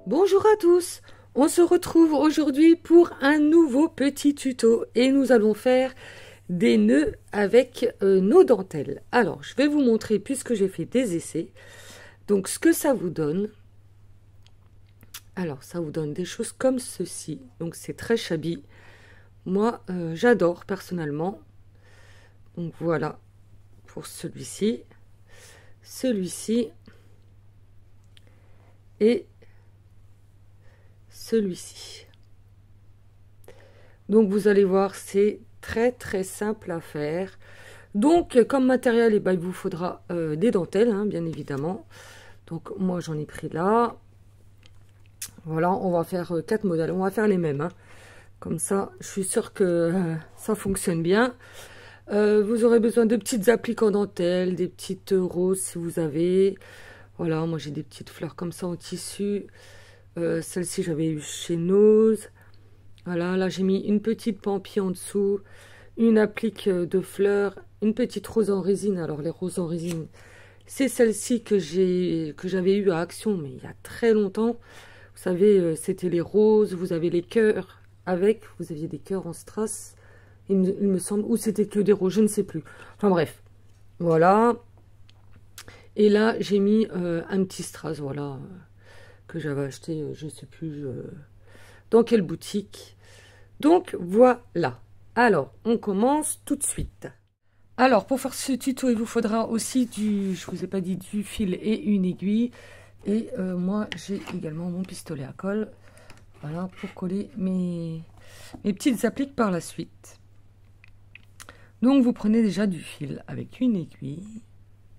Bonjour à tous, on se retrouve aujourd'hui pour un nouveau petit tuto et nous allons faire des nœuds avec nos dentelles. Alors je vais vous montrer, puisque j'ai fait des essais, donc ce que ça vous donne. Alors ça vous donne des choses comme ceci, donc c'est très shabby. Moi j'adore personnellement. Donc voilà pour celui-ci et celui-ci. Donc vous allez voir, c'est très simple à faire. Donc comme matériel, eh ben, il vous faudra des dentelles, hein, bien évidemment. Donc moi j'en ai pris là. Voilà, on va faire 4 modèles, on va faire les mêmes, hein. Comme ça, je suis sûre que ça fonctionne bien. Vous aurez besoin de petites appliques en dentelle, des petites roses si vous avez. Voilà, moi j'ai des petites fleurs comme ça en tissu. Celle-ci j'avais eu chez Nose. Voilà, là j'ai mis une petite pampille en dessous, une applique de fleurs, une petite rose en résine. Alors les roses en résine, c'est celle-ci que j'avais eu à Action, mais il y a très longtemps. Vous savez, c'était les roses, vous avez les cœurs avec, vous aviez des cœurs en strass, il me semble, ou c'était que des roses, je ne sais plus. Enfin bref, voilà. Et là, j'ai mis un petit strass, voilà, que j'avais acheté, je ne sais plus dans quelle boutique. Donc voilà. Alors, on commence tout de suite. Alors, pour faire ce tuto, il vous faudra aussi je vous ai pas dit, du fil et une aiguille. Et moi, j'ai également mon pistolet à colle. Voilà, pour coller mes petites appliques par la suite. Donc, vous prenez déjà du fil avec une aiguille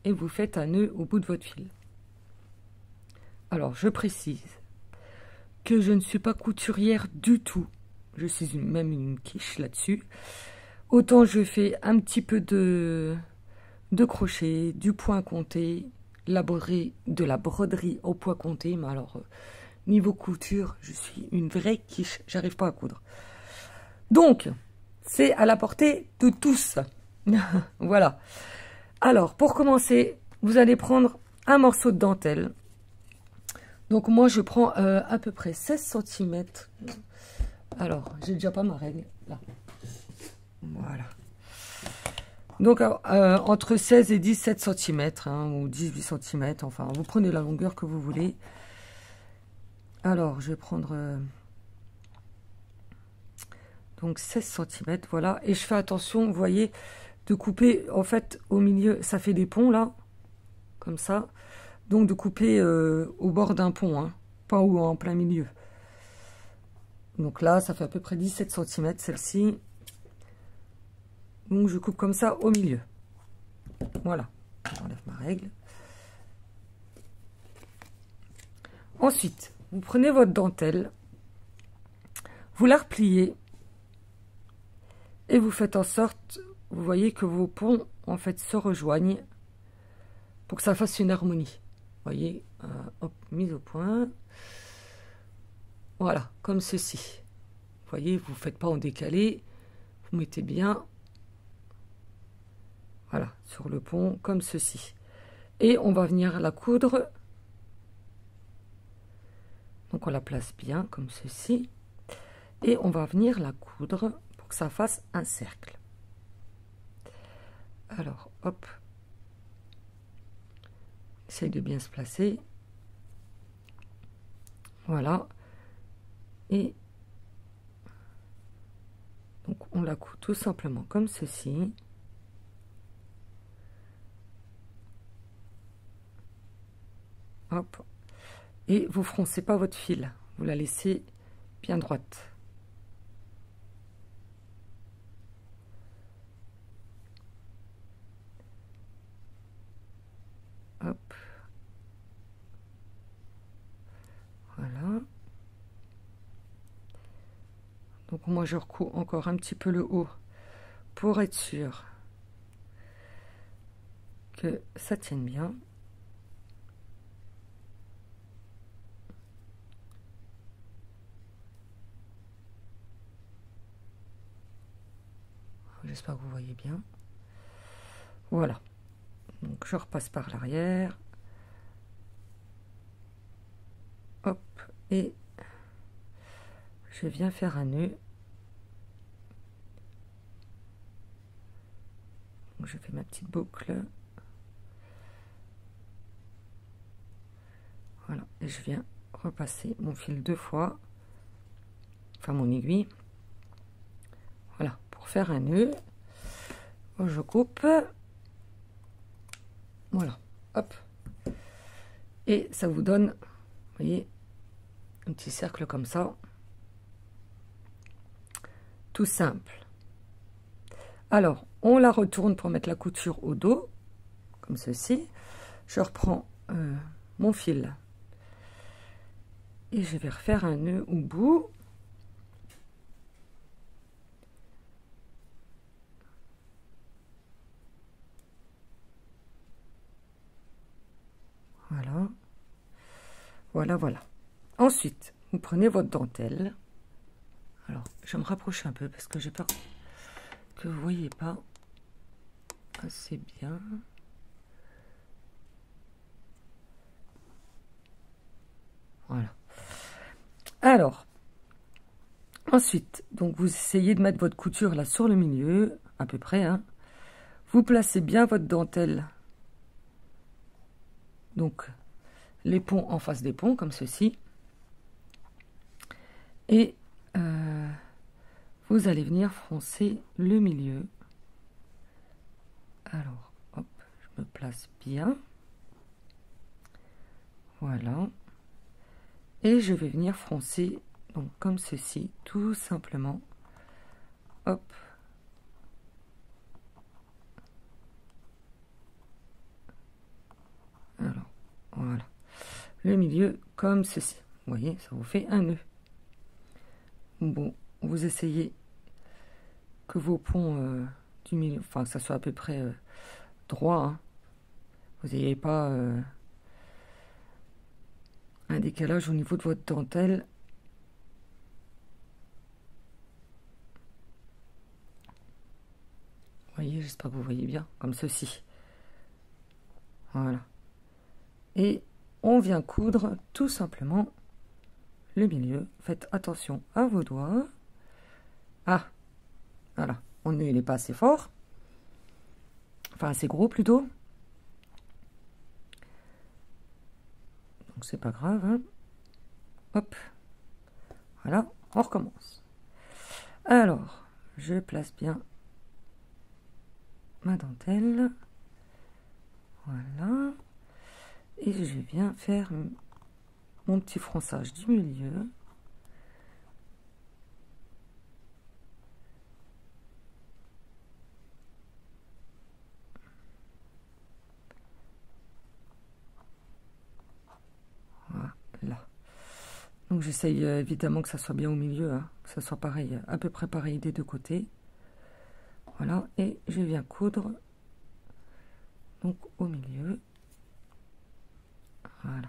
et vous faites un nœud au bout de votre fil. Alors, je précise que je ne suis pas couturière du tout. Je suis même une quiche là-dessus. Autant je fais un petit peu de crochet, du point compté, de la broderie au point compté. Mais alors, niveau couture, je suis une vraie quiche. J'arrive pas à coudre. Donc, c'est à la portée de tous. Voilà. Alors, pour commencer, vous allez prendre un morceau de dentelle. Donc, moi, je prends à peu près 16 cm. Alors, j'ai déjà pas ma règle, là. Voilà. Donc, entre 16 et 17 cm, hein, ou 18 cm, enfin, vous prenez la longueur que vous voulez. Alors, je vais prendre donc 16 cm, voilà. Et je fais attention, vous voyez, de couper, en fait, au milieu, ça fait des ponts, là, comme ça. Donc, de couper au bord d'un pont, hein, pas en plein milieu. Donc là, ça fait à peu près 17 cm, celle-ci. Donc je coupe comme ça au milieu. Voilà, j'enlève ma règle. Ensuite, vous prenez votre dentelle, vous la repliez et vous faites en sorte, vous voyez que vos ponts en fait se rejoignent pour que ça fasse une harmonie. Vous voyez, hop, mise au point. Voilà, comme ceci. Vous voyez, vous ne faites pas en décalé, vous mettez bien. Voilà, sur le pont, comme ceci. Et on va venir la coudre. Donc on la place bien, comme ceci. Et on va venir la coudre pour que ça fasse un cercle. Alors, hop. Essaye de bien se placer. Voilà. Et donc on la coud tout simplement comme ceci. Hop. Et vous froncez pas votre fil, vous la laissez bien droite. Hop. Voilà. Donc moi je recouds encore un petit peu le haut pour être sûr que ça tienne bien. J'espère que vous voyez bien. Voilà. Donc je repasse par l'arrière. Hop. et je viens faire un nœud. Donc, je fais ma petite boucle. Voilà, et je viens repasser mon fil 2 fois, enfin mon aiguille. Voilà, pour faire un nœud, je coupe. Voilà, hop. Et ça vous donne, vous voyez, un petit cercle comme ça. Tout simple. Alors, on la retourne pour mettre la couture au dos, comme ceci. Je reprends mon fil et je vais refaire un nœud au bout. Voilà. Voilà, voilà. Ensuite, vous prenez votre dentelle. Alors, je vais me rapprocher un peu parce que j'ai peur que vous ne voyez pas assez bien. Voilà. Alors, ensuite, donc vous essayez de mettre votre couture là sur le milieu, à peu près. Hein. Vous placez bien votre dentelle. Donc, les ponts en face des ponts, comme ceci. Et vous allez venir froncer le milieu. Alors, hop, je me place bien. Voilà. Et je vais venir froncer, donc comme ceci, tout simplement. Hop. Alors, voilà. Le milieu, comme ceci. Vous voyez, ça vous fait un nœud. Bon, vous essayez que vos ponts du milieu, enfin, que ça soit à peu près droit. Hein. Vous n'ayez pas un décalage au niveau de votre dentelle. Vous voyez, j'espère que vous voyez bien, comme ceci. Voilà. Et on vient coudre tout simplement le milieu. Faites attention à vos doigts. Ah, voilà. Mon nœud, il n'est pas assez fort. Enfin, assez gros plutôt. Donc, c'est pas grave. Hein. Hop. Voilà, on recommence. Alors, je place bien ma dentelle. Voilà. Et je viens faire mon petit fronçage du milieu. Voilà. Donc j'essaye évidemment que ça soit bien au milieu, hein, que ça soit pareil, à peu près pareil des deux côtés. Voilà, et je viens coudre donc au milieu. Voilà.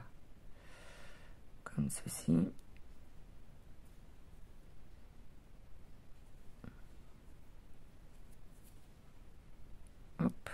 Comme ceci. Hop.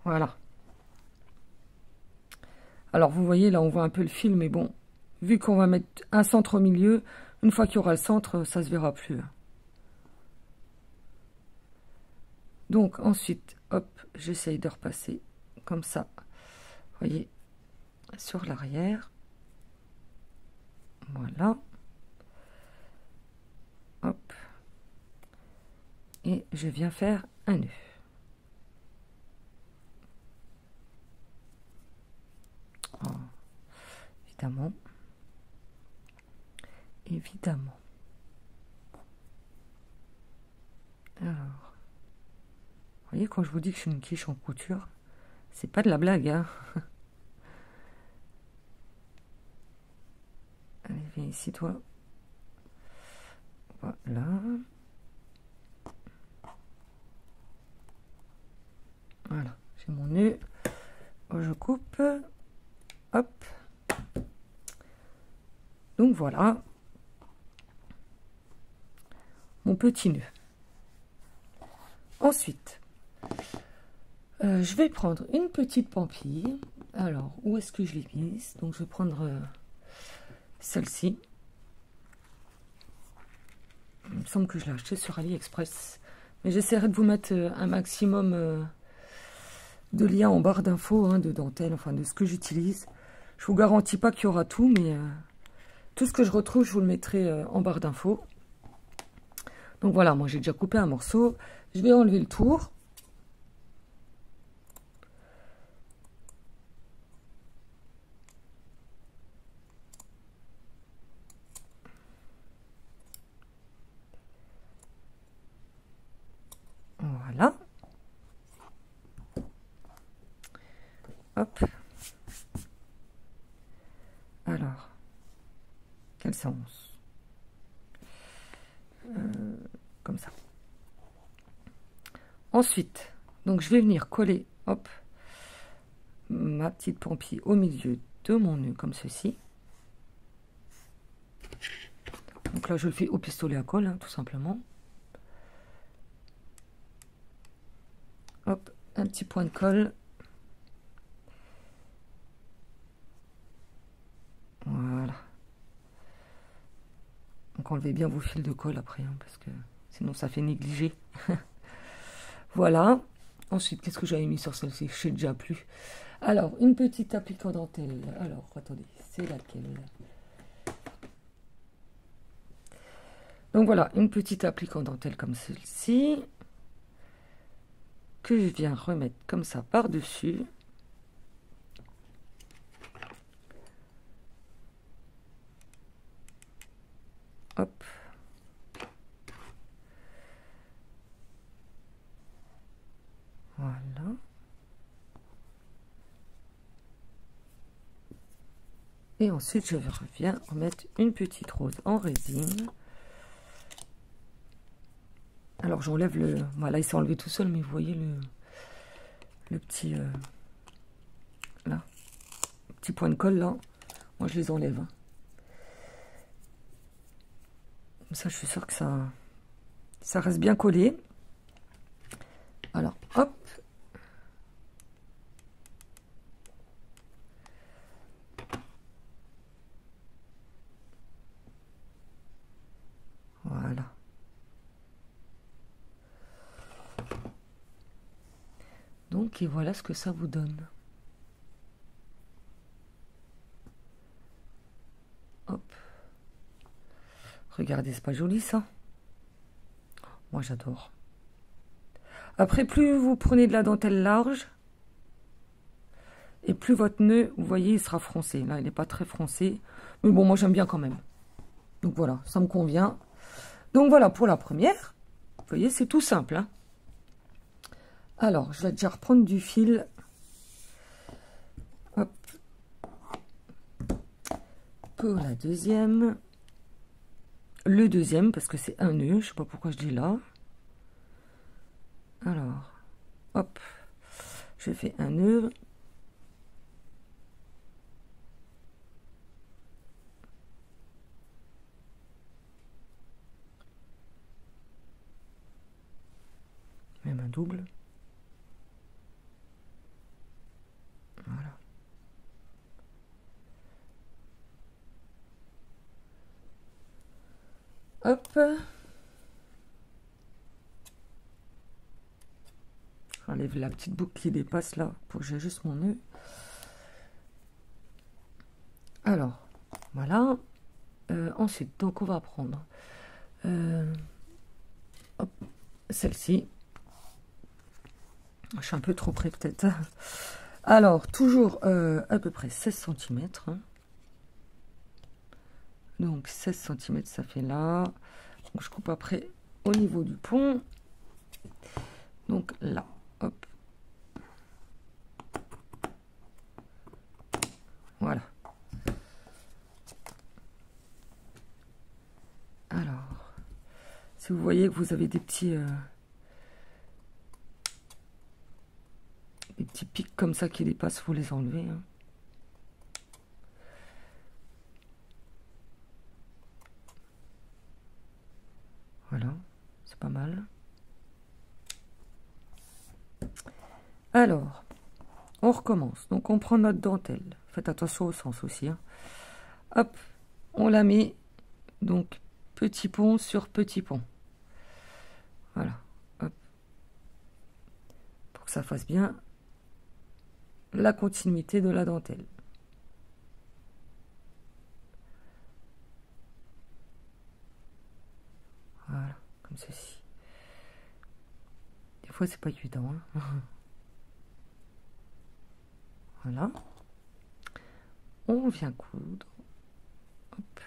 Voilà. Alors vous voyez là on voit un peu le fil, mais bon, vu qu'on va mettre un centre au milieu, une fois qu'il y aura le centre, ça se verra plus. Donc ensuite, hop, j'essaye de repasser comme ça, vous voyez, sur l'arrière. Voilà. Hop. Et je viens faire un nœud. Oh, évidemment. Évidemment. Alors, vous voyez, quand je vous dis que je suis une quiche en couture, c'est pas de la blague, hein. Allez, viens ici, toi. Voilà. Voilà, j'ai mon nœud. Je coupe. Hop. Donc voilà. Mon petit nœud. Ensuite, je vais prendre une petite pampille. Alors, où est-ce que je l'ai mise? Donc, je vais prendre celle-ci. Il me semble que je l'ai achetée sur AliExpress. Mais j'essaierai de vous mettre un maximum de liens en barre d'infos, hein, de dentelle, enfin de ce que j'utilise. Je vous garantis pas qu'il y aura tout, mais tout ce que je retrouve, je vous le mettrai en barre d'infos. Donc voilà, moi j'ai déjà coupé un morceau. Je vais enlever le tour. Voilà. Hop. Alors, quel sens? Comme ça. Ensuite, donc je vais venir coller, hop, ma petite pampille au milieu de mon nœud, comme ceci. Donc là, je le fais au pistolet à colle, hein, tout simplement. Hop, un petit point de colle. Voilà. Donc enlevez bien vos fils de colle après, hein, parce que sinon ça fait négliger. Voilà. Ensuite, qu'est-ce que j'avais mis sur celle-ci? Je sais déjà plus. Alors, une petite applique en dentelle. Alors, attendez, c'est laquelle? Donc voilà, une petite applique en dentelle comme celle-ci, que je viens remettre comme ça par-dessus. Hop. Voilà. Et ensuite, je reviens remettre une petite rose en résine. Alors, j'enlève le... Voilà, il s'est enlevé tout seul, mais vous voyez le petit... là. Le petit point de colle, là. Moi, je les enlève. Hein. Comme ça, je suis sûre que ça reste bien collé. Alors, hop. Voilà. Donc, et voilà ce que ça vous donne. Hop. Regardez, c'est pas joli ça? Moi, j'adore. Après, plus vous prenez de la dentelle large, et plus votre nœud, vous voyez, il sera froncé. Là, il n'est pas très froncé. Mais bon, moi, j'aime bien quand même. Donc voilà, ça me convient. Donc voilà pour la première. Vous voyez, c'est tout simple. Hein. Alors, je vais déjà reprendre du fil. Hop. Pour la deuxième. Le deuxième, parce que c'est un nœud. Je sais pas pourquoi je dis là. Alors, hop. Je fais un nœud. Même un double. Voilà. Hop. J'enlève la petite boucle qui dépasse là pour que j'ajuste mon nœud. Alors, voilà. Ensuite, donc on va prendre celle-ci. Je suis un peu trop près peut-être. Alors, toujours à peu près 16 cm. Hein. Donc 16 cm, ça fait là. Donc, je coupe après au niveau du pont. Donc là, hop. Voilà. Alors, si vous voyez que vous avez des petits... pics comme ça qui dépassent, faut les enlever. Hein. Voilà, c'est pas mal. Alors, on recommence. Donc, on prend notre dentelle. Faites attention au sens aussi. Hein. Hop, on la met. Donc, petit pont sur petit pont. Voilà. Hop. Pour que ça fasse bien la continuité de la dentelle. Voilà, comme ceci. Des fois, c'est pas évident. Hein. Voilà. On vient coudre. Hop.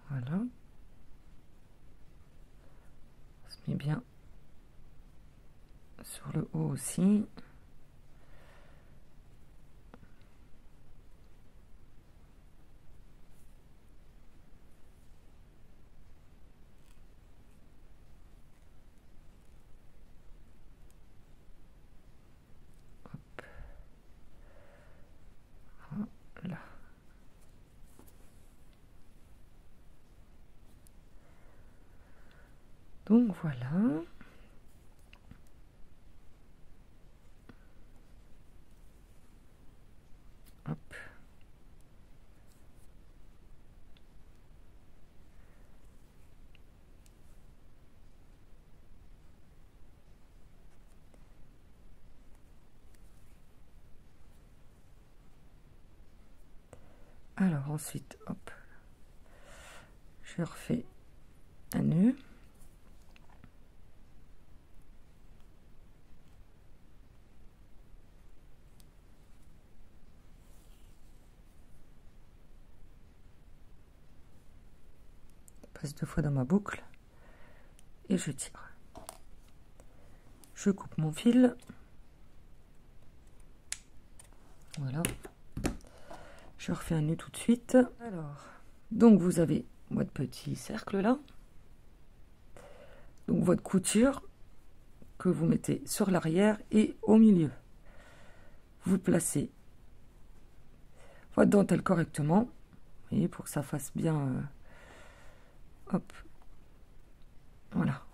Voilà. On se met bien sur le haut aussi. Voilà. Donc voilà. Hop. Alors ensuite, hop, je refais un nœud. Je passe 2 fois dans ma boucle et je tire. Je coupe mon fil. Voilà. Je refais un nœud tout de suite. Alors, donc vous avez votre petit cercle là. Donc votre couture que vous mettez sur l'arrière et au milieu. Vous placez votre dentelle correctement. Vous voyez, pour que ça fasse bien... hop. Voilà.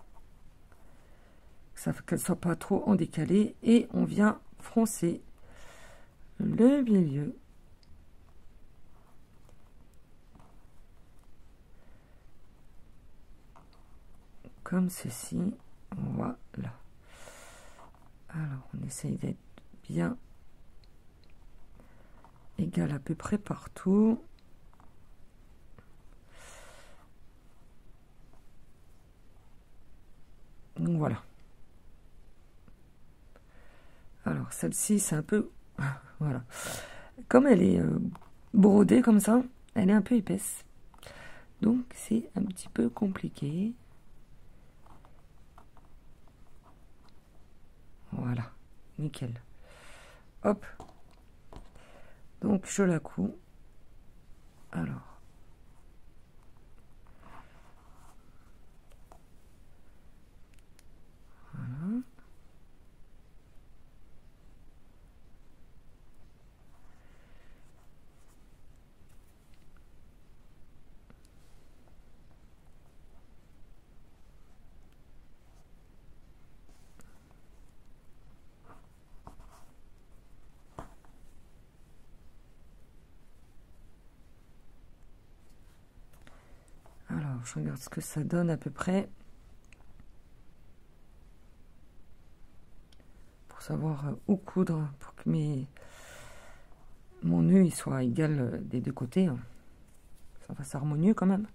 Qu'elle ne soit pas trop en décalé. Et on vient froncer le milieu. Comme ceci. Voilà. Alors, on essaye d'être bien égal à peu près partout. Donc voilà. Alors, celle-ci, c'est un peu... voilà. Comme elle est brodée comme ça, elle est un peu épaisse. Donc, c'est un petit peu compliqué. Voilà, nickel. Hop. Donc, je la couds. Alors. Voilà. Alors, je regarde ce que ça donne à peu près. Pour savoir où coudre, pour que mon nœud il soit égal des deux côtés. Hein. Ça fasse harmonieux quand même.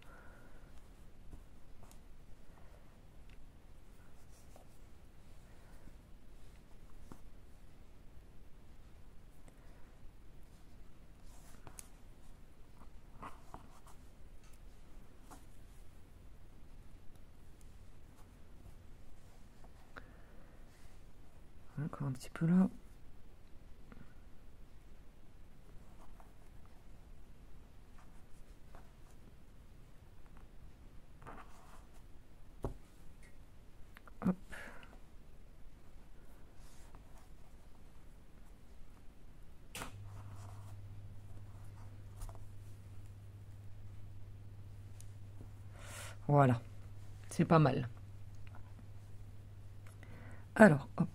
Encore un petit peu là. Voilà, c'est pas mal. Alors, hop,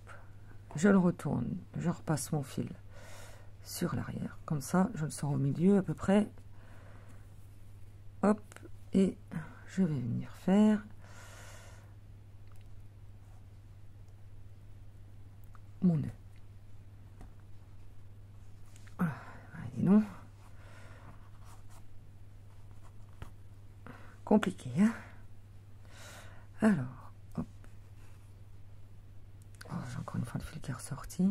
je le retourne, je repasse mon fil sur l'arrière. Comme ça, je le sors au milieu à peu près. Hop, et je vais venir faire mon nœud. Voilà, dis donc. Compliqué, hein. Alors, hop. Oh, j'ai encore une fois le fil qui est ressorti.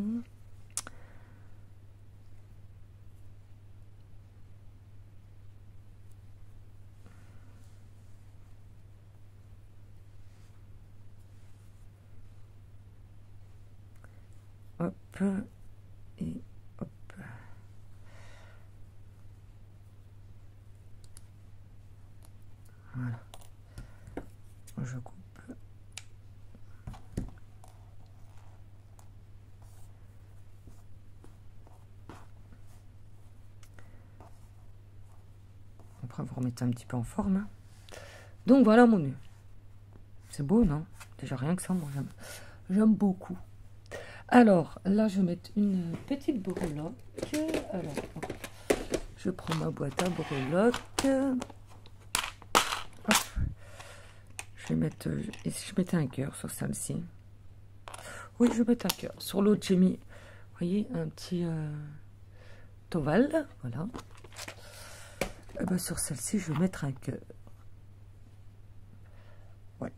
Hop, et hop. Voilà. Je coupe. Après, vous remettez un petit peu en forme. Hein. Donc, voilà mon nœud. C'est beau, non? Déjà, rien que ça, moi, j'aime beaucoup. Alors, là, je vais mettre une petite breloque. Alors, hop. Je prends ma boîte à breloques. Hop. Je vais mettre... Et si je mettais un cœur sur celle-ci? Oui, je vais mettre un cœur. Sur l'autre, j'ai mis, vous voyez, un petit ovale. Voilà. Et ben, sur celle-ci, je vais mettre un cœur. Ouais.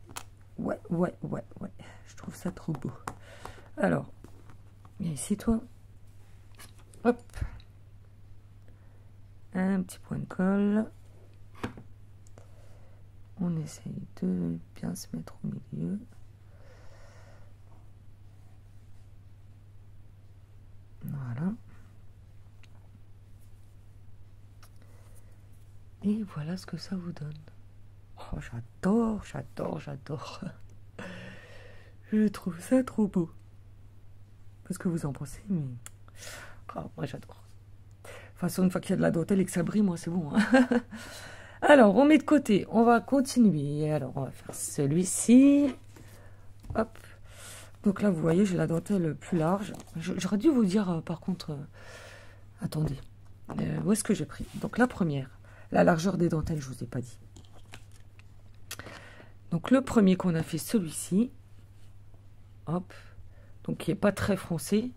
Ouais. Je trouve ça trop beau. Alors, viens ici, toi. Hop. Un petit point de colle. On essaye de bien se mettre au milieu. Voilà. Et voilà ce que ça vous donne. Oh, j'adore. Je trouve ça trop beau. Qu'est-ce que vous en pensez? Mais... oh, moi, j'adore. De toute façon, une fois qu'il y a de la dentelle et que ça brille, moi, c'est bon. Hein. Alors, on met de côté. On va continuer. Alors, on va faire celui-ci. Hop. Donc là, vous voyez, j'ai la dentelle plus large. J'aurais dû vous dire, par contre... attendez. Où est-ce que j'ai pris? Donc, la première. La largeur des dentelles, je vous ai pas dit. Donc, le premier qu'on a fait, celui-ci. Hop. Donc, qui n'est pas très foncé.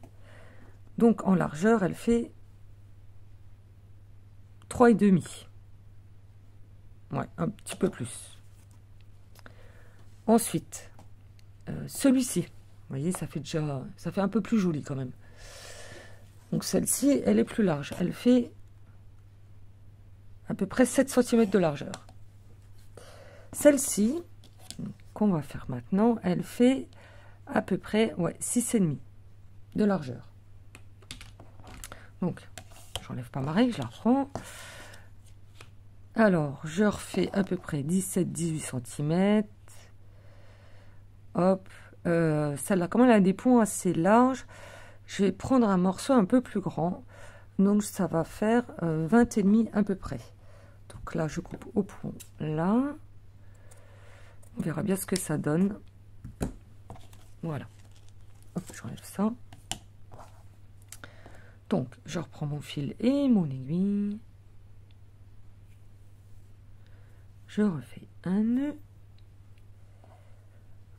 Donc, en largeur, elle fait 3,5. Ouais, un petit peu plus. Ensuite, celui-ci. Vous voyez, ça fait un peu plus joli quand même. Donc, celle-ci, elle est plus large. Elle fait à peu près 7 cm de largeur. Celle-ci, qu'on va faire maintenant, elle fait à peu près 6,5 de largeur. Donc, j'enlève pas ma règle, je la reprends. Alors, je refais à peu près 17-18 cm. Hop. Celle-là, comme elle a des points assez larges, je vais prendre un morceau un peu plus grand. Donc, ça va faire 20,5 à peu près. Donc là, je coupe au point là. On verra bien ce que ça donne. Voilà. Hop, j'enlève ça. Donc, je reprends mon fil et mon aiguille. Je refais un nœud.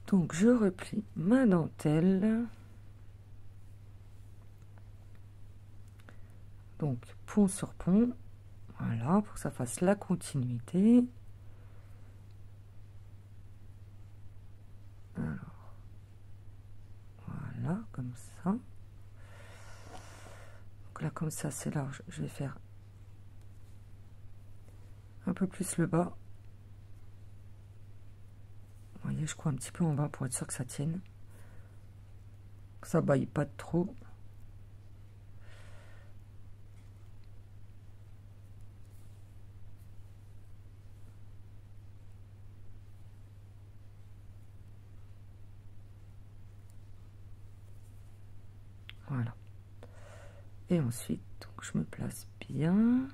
Donc, je replie ma dentelle. Donc, pont sur pont. Voilà, pour que ça fasse la continuité. Alors, voilà, comme ça. Donc là, comme ça, c'est large. Je vais faire un peu plus le bas. Vous voyez, je crois un petit peu en bas pour être sûr que ça tienne. Que ça baille pas trop. Voilà. Et ensuite, donc, je me place bien.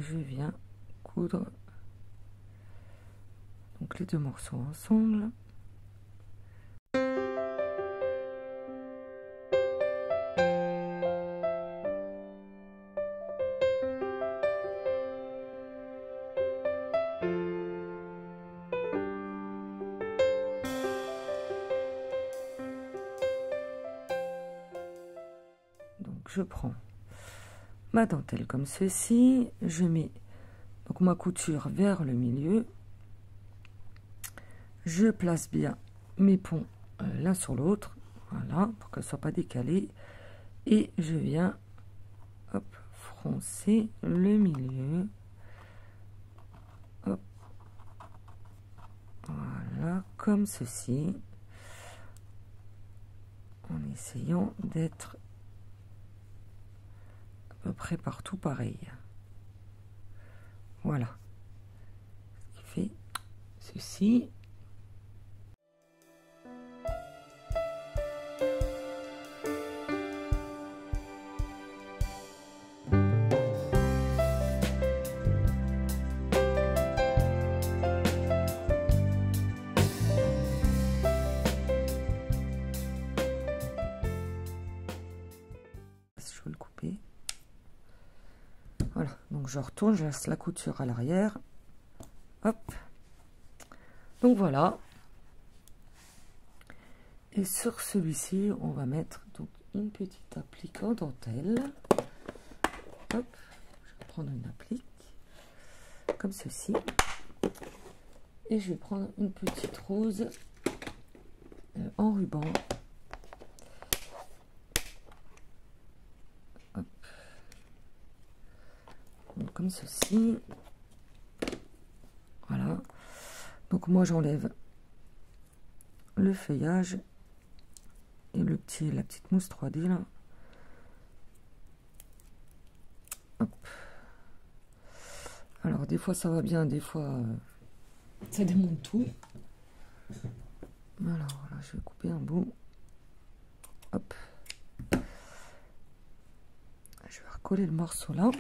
je viens coudre donc les deux morceaux ensemble. Donc je prends ma dentelle comme ceci, je mets donc ma couture vers le milieu, je place bien mes ponts l'un sur l'autre, voilà, pour qu'elles ne soient pas décalées, et je viens hop, froncer le milieu, hop, voilà, comme ceci, en essayant d'être à peu près partout pareil. Voilà, ce qui fait ceci. Je vais le couper. Voilà, donc je retourne, je laisse la couture à l'arrière. Hop. Donc voilà. Et sur celui-ci, on va mettre donc une petite applique en dentelle. Hop. Je vais prendre une applique comme ceci. Et je vais prendre une petite rose en ruban. Hop. Donc, comme ceci. Voilà. Donc moi j'enlève le feuillage et la petite mousse 3D là. Hop. Alors des fois ça va bien, des fois ça démonte tout. Alors là je vais couper un bout. Hop. Je vais recoller le morceau là.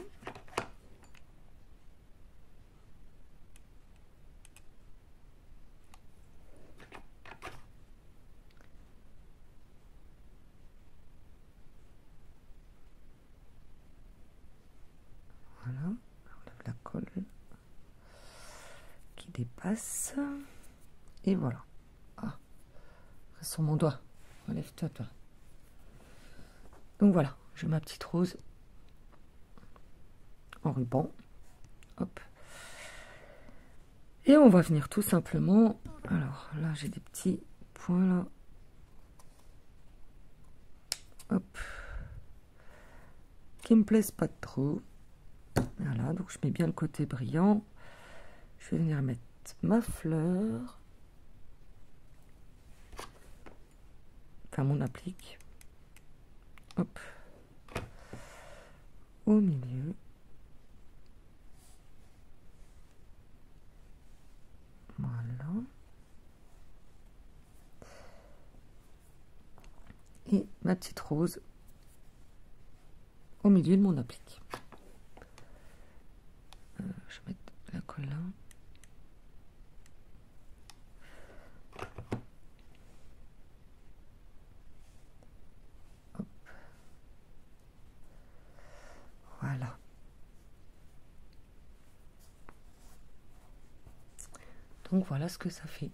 Voilà, j'enlève la colle qui dépasse. Et voilà. Ah, reste sur mon doigt. Relève-toi, toi. Donc voilà, j'ai ma petite rose en ruban. Hop. Et on va venir tout simplement. Alors là, j'ai des petits points là. Hop. Qui me plaisent pas trop. Voilà, donc je mets bien le côté brillant. Je vais venir mettre ma fleur. Enfin, mon applique. Hop. Au milieu. Voilà. Et ma petite rose au milieu de mon applique. Je vais mettre la colle là. Hop. Voilà. Donc voilà ce que ça fait.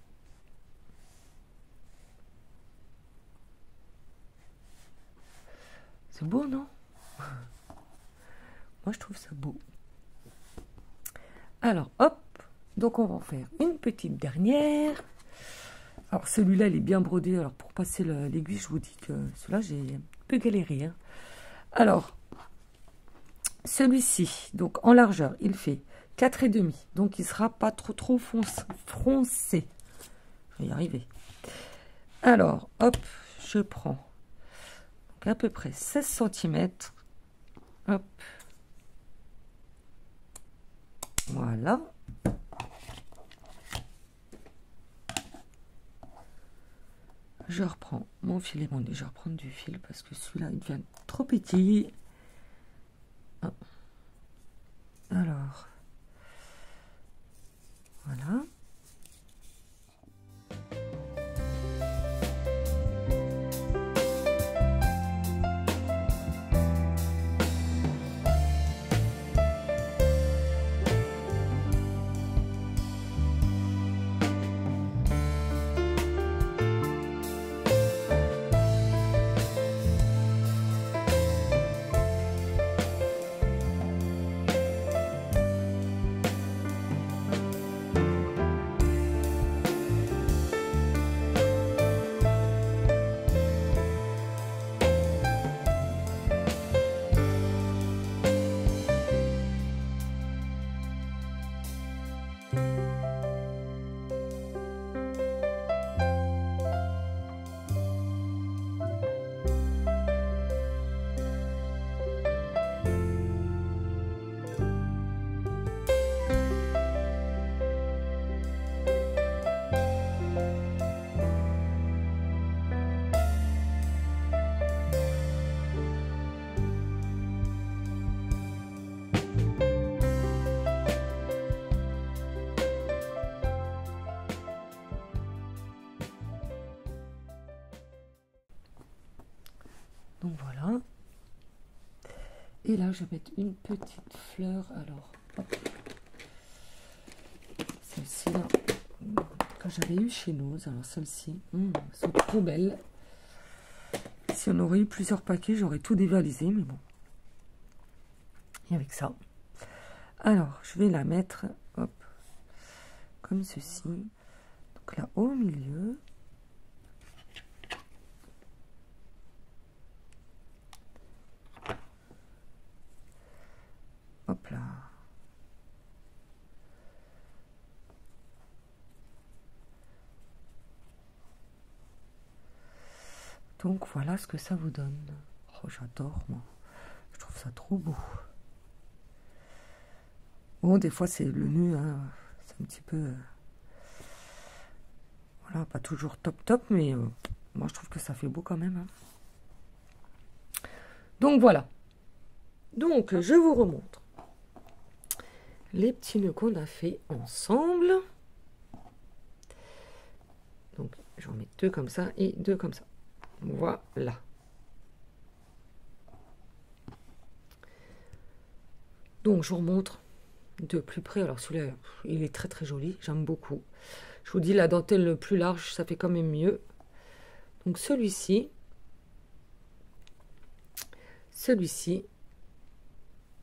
C'est beau, non? Moi, je trouve ça beau. Alors, hop. Donc, on va en faire une petite dernière. Alors, celui-là, il est bien brodé. Alors, pour passer l'aiguille, je vous dis que celui-là, j'ai un peu galéré. Hein. Alors, celui-ci, donc en largeur, il fait 4,5. Donc, il ne sera pas trop froncé. Je vais y arriver. Alors, hop, je prends à peu près 16 cm. Hop. Voilà. Je reprends mon filet. Bon, je vais reprendre du fil parce que celui-là, il devient trop petit. Hop. Alors, voilà. Donc voilà. Et là, je vais mettre une petite fleur. Alors, hop. Celle-ci, là, que j'avais eu chez nous. Alors, celle-ci, elles sont trop belles. Si on aurait eu plusieurs paquets, j'aurais tout dévalisé, mais bon. Et avec ça. Alors, je vais la mettre, hop, comme ceci. Donc là, au milieu. Hop là. Donc voilà ce que ça vous donne. Oh, j'adore, moi. Je trouve ça trop beau. Bon, des fois, c'est le nœud, hein. C'est un petit peu... voilà, pas toujours top, mais moi, je trouve que ça fait beau quand même. Hein. Donc voilà. Donc, je vous remontre les petits nœuds qu'on a fait ensemble. Donc, j'en mets 2 comme ça et 2 comme ça. Voilà. Donc, je vous remontre de plus près. Alors, celui-là, il est très très joli. J'aime beaucoup. Je vous dis, la dentelle le plus large, ça fait quand même mieux. Donc, celui-ci. Celui-ci.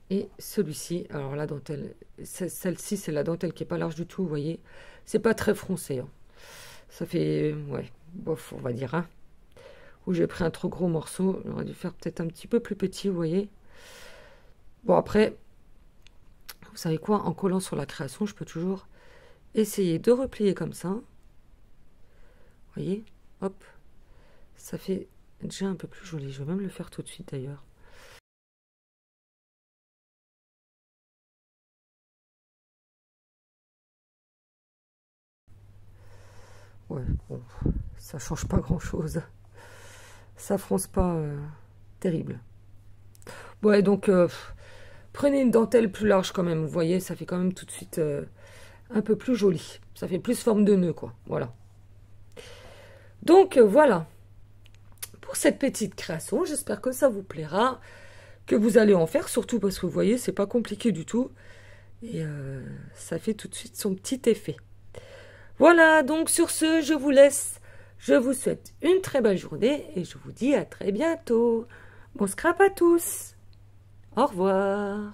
Et celui-ci, alors la dentelle, celle-ci c'est la dentelle qui est pas large du tout, vous voyez, c'est pas très froncé, hein. Ça fait, ouais, bof, on va dire, hein. Où j'ai pris un trop gros morceau, j'aurais dû faire peut-être un petit peu plus petit, vous voyez. Bon après, vous savez quoi, en collant sur la création, je peux toujours essayer de replier comme ça. Vous voyez, hop, ça fait déjà un peu plus joli, je vais même le faire tout de suite d'ailleurs. Ouais, bon, ça change pas grand-chose. Ça fronce pas terrible. Ouais, donc, prenez une dentelle plus large quand même. Vous voyez, ça fait quand même tout de suite un peu plus joli. Ça fait plus forme de nœud, quoi. Voilà. Donc, voilà. Pour cette petite création, j'espère que ça vous plaira. Que vous allez en faire, surtout parce que vous voyez, c'est pas compliqué du tout. Et ça fait tout de suite son petit effet. Voilà, donc sur ce, je vous laisse. Je vous souhaite une très belle journée et je vous dis à très bientôt. Bon scrap à tous. Au revoir.